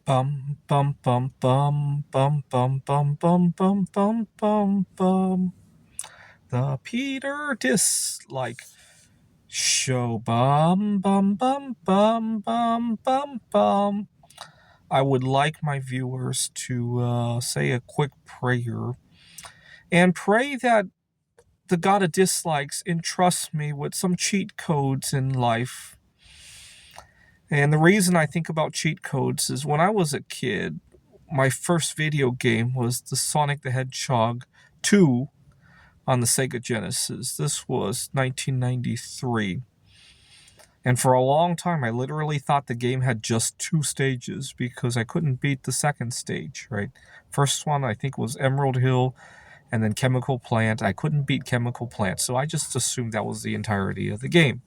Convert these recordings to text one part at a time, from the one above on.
Bum bum bum bum bum bum bum bum bum bum bum bum. The Peter Dislike Show. Bum bum bum bum bum bum bum. I would like my viewers to say a quick prayer and pray that the God of Dislikes entrusts me with some cheat codes in life. And the reason I think about cheat codes is when I was a kid, my first video game was the Sonic the Hedgehog 2 on the Sega Genesis. This was 1993. And for a long time, I literally thought the game had just two stages because I couldn't beat the second stage, right? First one, I think, was Emerald Hill and then Chemical Plant. I couldn't beat Chemical Plant, so I just assumed that was the entirety of the game.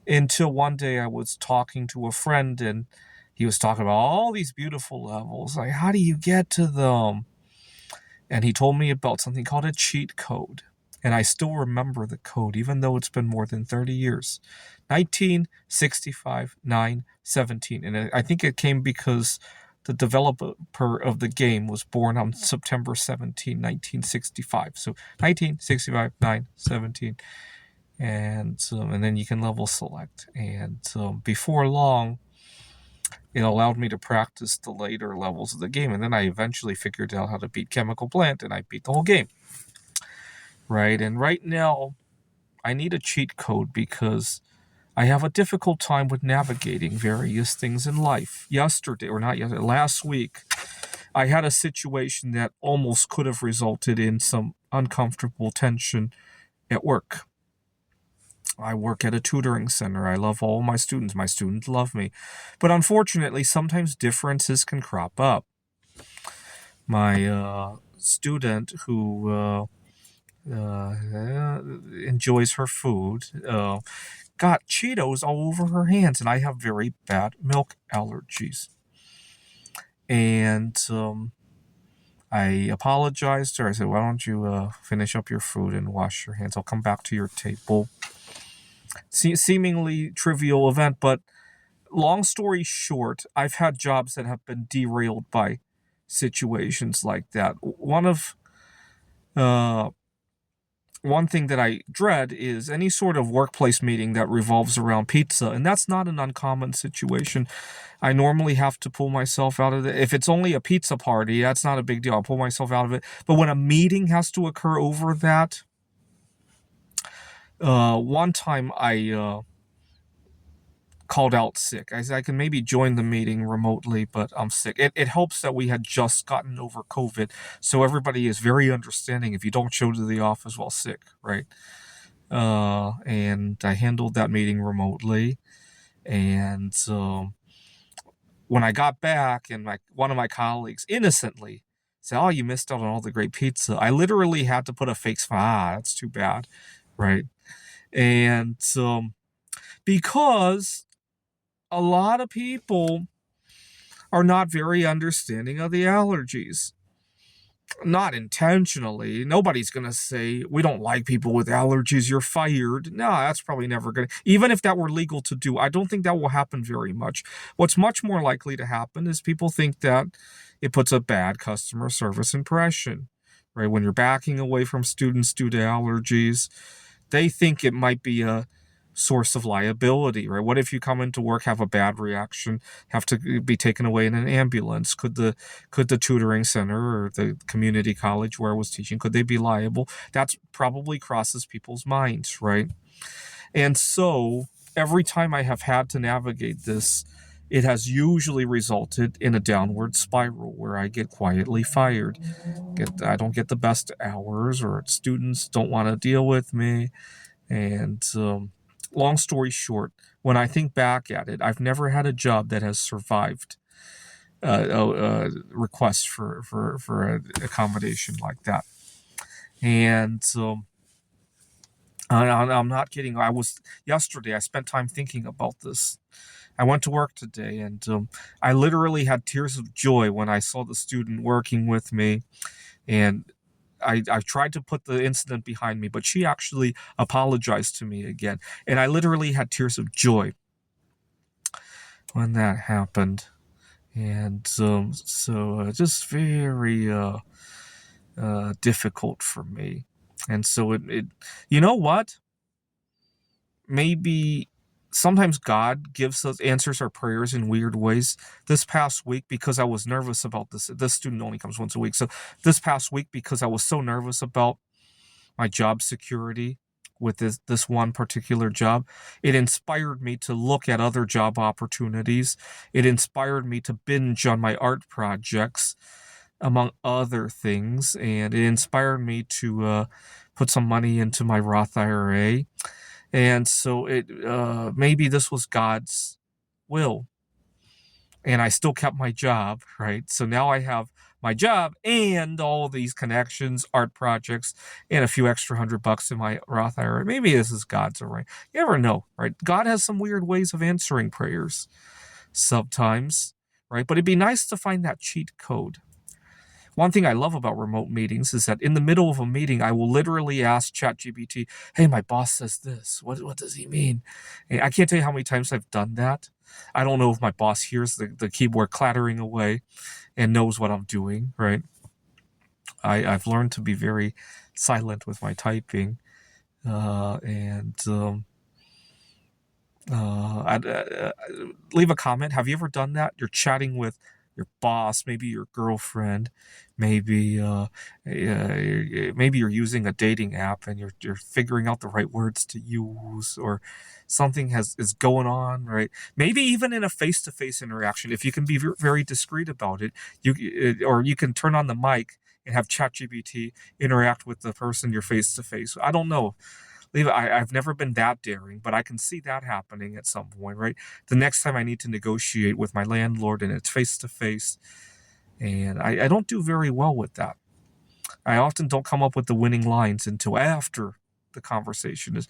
Until one day I was talking to a friend and he was talking about all these beautiful levels. Like, how do you get to them? And he told me about something called a cheat code. And I still remember the code, even though it's been more than 30 years. 1965 917. And I think it came because the developer of the game was born on September 17, 1965. So 1965 917. And then you can level select. And before long, it allowed me to practice the later levels of the game. And then I eventually figured out how to beat Chemical Plant, and I beat the whole game. Right? And right now, I need a cheat code because I have a difficult time with navigating various things in life. Last week, I had a situation that almost could have resulted in some uncomfortable tension at work. I work at a tutoring center. I love all my students. My students love me. But unfortunately, sometimes differences can crop up. My student who enjoys her food got Cheetos all over her hands, and I have very bad milk allergies. And I apologized to her. I said, why don't you finish up your food and wash your hands? I'll come back to your table. Seemingly trivial event, but long story short, I've had jobs that have been derailed by situations like that. One thing that I dread is any sort of workplace meeting that revolves around pizza, and that's not an uncommon situation. I normally have to pull myself out of it. If it's only a pizza party, that's not a big deal. I'll pull myself out of it. But when a meeting has to occur over that, one time I called out sick. I said I can maybe join the meeting remotely, but I'm sick. It helps that we had just gotten over COVID, so everybody is very understanding if you don't show to the office while sick, right? And I handled that meeting remotely, and when I got back, and one of my colleagues innocently said, "Oh, you missed out on all the great pizza." I literally had to put a fake smile. That's too bad, right? And because a lot of people are not very understanding of the allergies. Not intentionally. Nobody's going to say, we don't like people with allergies, you're fired. No, that's probably never going to. Even if that were legal to do, I don't think that will happen very much. What's much more likely to happen is people think that it puts a bad customer service impression, right? When you're backing away from students due to allergies, they think it might be a source of liability, right? What if you come into work, have a bad reaction, have to be taken away in an ambulance? Could the tutoring center or the community college where I was teaching, could they be liable? That's probably crosses people's minds, right? And so every time I have had to navigate this, it has usually resulted in a downward spiral where I get quietly fired. I don't get the best hours, or students don't want to deal with me. And long story short, when I think back at it, I've never had a job that has survived requests for an accommodation like that. And I'm not kidding. Yesterday, I spent time thinking about this. I went to work today, and I literally had tears of joy when I saw the student working with me. And I tried to put the incident behind me, but she actually apologized to me again. And I literally had tears of joy when that happened. And just very difficult for me. And so you know what? Maybe sometimes God gives us answers our prayers in weird ways. This past week, because I was nervous about this student only comes once a week. So this past week, because I was so nervous about my job security with this one particular job, it inspired me to look at other job opportunities. It inspired me to binge on my art projects, among other things, and it inspired me to put some money into my Roth IRA. And so it maybe this was God's will, and I still kept my job, right? So now I have my job and all these connections, art projects, and a few extra $100 in my Roth IRA. Maybe this is God's arrangement. You never know, right? God has some weird ways of answering prayers sometimes, right? But it'd be nice to find that cheat code. One thing I love about remote meetings is that in the middle of a meeting, I will literally ask ChatGPT, "Hey, my boss says this. What does he mean?" And I can't tell you how many times I've done that. I don't know if my boss hears the keyboard clattering away and knows what I'm doing, right? I've learned to be very silent with my typing. And leave a comment. Have you ever done that? You're chatting with your boss, maybe your girlfriend, maybe maybe you're using a dating app and you're figuring out the right words to use, or something is going on, right? Maybe even in a face-to-face interaction, if you can be very discreet about it, or you can turn on the mic and have ChatGPT interact with the person you're face to face. I don't know. I've never been that daring, but I can see that happening at some point, right? The next time I need to negotiate with my landlord and it's face to face, and I don't do very well with that. I often don't come up with the winning lines until after the conversation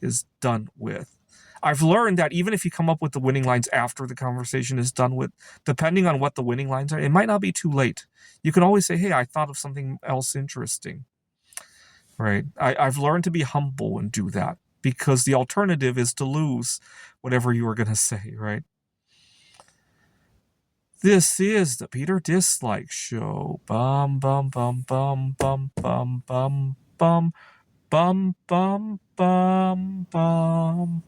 is done with. I've learned that even if you come up with the winning lines after the conversation is done with, depending on what the winning lines are, it might not be too late. You can always say, "Hey, I thought of something else interesting." Right. I've learned to be humble and do that, because the alternative is to lose whatever you were going to say, right? This is the Peter Dislike Show. Bum, bum, bum, bum, bum, bum, bum, bum, bum, bum, bum, bum.